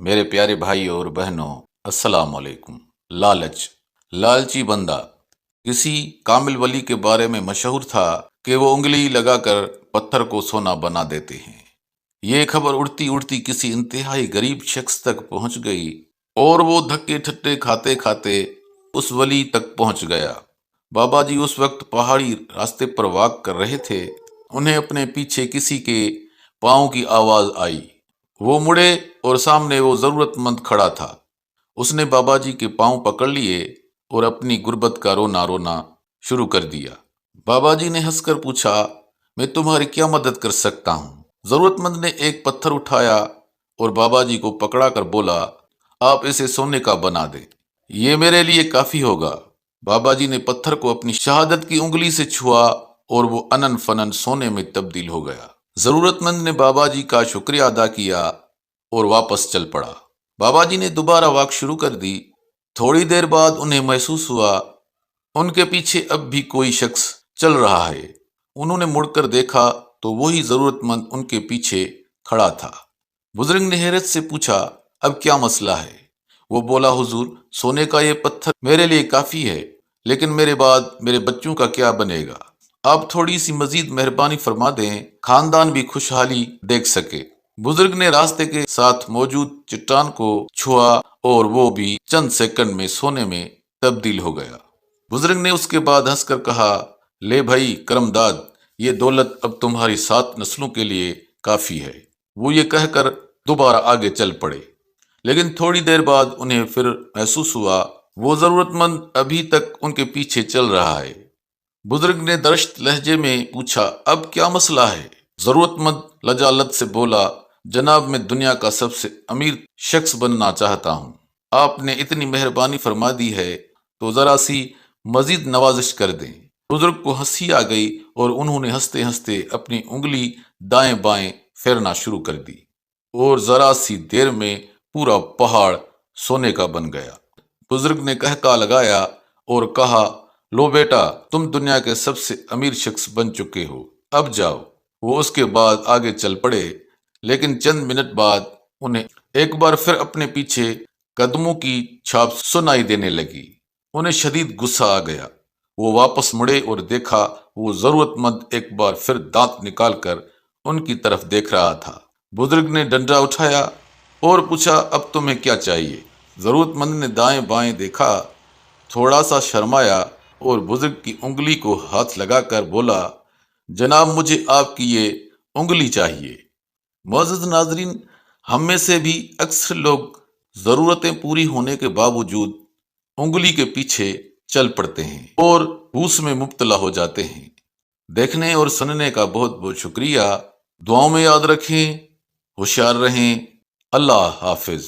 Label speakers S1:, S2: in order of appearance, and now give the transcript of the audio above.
S1: میرے پیارے بھائی اور بہنوں، السلام علیکم۔ لالچ، لالچی بندہ کسی کامل ولی کے بارے میں مشہور تھا کہ وہ انگلی لگا کر پتھر کو سونا بنا دیتے ہیں۔ یہ خبر اڑتی اڑتی کسی انتہائی غریب شخص تک پہنچ گئی اور وہ دھکے ٹھٹے کھاتے کھاتے اس ولی تک پہنچ گیا۔ بابا جی اس وقت پہاڑی راستے پر واک کر رہے تھے۔ انہیں اپنے پیچھے کسی کے پاؤں کی آواز آئی۔ وہ مڑے اور سامنے وہ ضرورت مند کھڑا تھا۔ اس نے بابا جی کے پاؤں پکڑ لیے اور اپنی غربت کا رونا رونا شروع کر دیا۔ بابا جی نے ہنس کر پوچھا، میں تمہاری کیا مدد کر سکتا ہوں؟ ضرورت مند نے ایک پتھر اٹھایا اور بابا جی کو پکڑا کر بولا، آپ اسے سونے کا بنا دیں، یہ میرے لیے کافی ہوگا۔ بابا جی نے پتھر کو اپنی شہادت کی انگلی سے چھوا اور وہ انن فنن سونے میں تبدیل ہو گیا۔ ضرورت مند نے بابا جی کا شکریہ ادا کیا اور واپس چل پڑا۔ بابا جی نے دوبارہ واک شروع کر دی۔ تھوڑی دیر بعد انہیں محسوس ہوا ان کے پیچھے اب بھی کوئی شخص چل رہا ہے۔ انہوں نے مڑ کر دیکھا تو وہی ضرورت مند ان کے پیچھے کھڑا تھا۔ بزرگ نے حیرت سے پوچھا، اب کیا مسئلہ ہے؟ وہ بولا، حضور، سونے کا یہ پتھر میرے لیے کافی ہے، لیکن میرے بعد میرے بچوں کا کیا بنے گا؟ آپ تھوڑی سی مزید مہربانی فرما دیں، خاندان بھی خوشحالی دیکھ سکے۔ بزرگ نے راستے کے ساتھ موجود چٹان کو چھوا اور وہ بھی چند سیکنڈ میں سونے میں تبدیل ہو گیا۔ بزرگ نے اس کے بعد ہنس کر کہا، لے بھائی کرم داد، یہ دولت اب تمہاری 7 نسلوں کے لیے کافی ہے۔ وہ یہ کہہ کر دوبارہ آگے چل پڑے، لیکن تھوڑی دیر بعد انہیں پھر محسوس ہوا وہ ضرورت مند ابھی تک ان کے پیچھے چل رہا ہے۔ بزرگ نے درشت لہجے میں پوچھا، اب کیا مسئلہ ہے؟ ضرورت مند لجالت سے بولا، جناب میں دنیا کا سب سے امیر شخص بننا چاہتا ہوں۔ آپ نے اتنی مہربانی فرما دی ہے تو ذرا سی مزید نوازش کر دیں۔ بزرگ کو ہنسی آ گئی اور انہوں نے ہنستے ہنستے اپنی انگلی دائیں بائیں پھیرنا شروع کر دی اور ذرا سی دیر میں پورا پہاڑ سونے کا بن گیا۔ بزرگ نے کہکا لگایا اور کہا، لو بیٹا، تم دنیا کے سب سے امیر شخص بن چکے ہو، اب جاؤ۔ وہ اس کے بعد آگے چل پڑے، لیکن چند منٹ بعد انہیں ایک بار پھر اپنے پیچھے قدموں کی چھاپ سنائی دینے لگی۔ انہیں شدید غصہ آ گیا۔ وہ واپس مڑے اور دیکھا وہ ضرورت مند ایک بار پھر دانت نکال کر ان کی طرف دیکھ رہا تھا۔ بزرگ نے ڈنڈا اٹھایا اور پوچھا، اب تمہیں کیا چاہیے؟ ضرورت مند نے دائیں بائیں دیکھا، تھوڑا سا شرمایا اور بزرگ کی انگلی کو ہاتھ لگا کر بولا، جناب مجھے آپ کی یہ انگلی چاہیے۔ معزز ناظرین، ہم میں سے بھی اکثر لوگ ضرورتیں پوری ہونے کے باوجود انگلی کے پیچھے چل پڑتے ہیں اور بھوس میں مبتلا ہو جاتے ہیں۔ دیکھنے اور سننے کا بہت بہت شکریہ۔ دعاؤں میں یاد رکھیں، ہوشیار رہیں۔ اللہ حافظ۔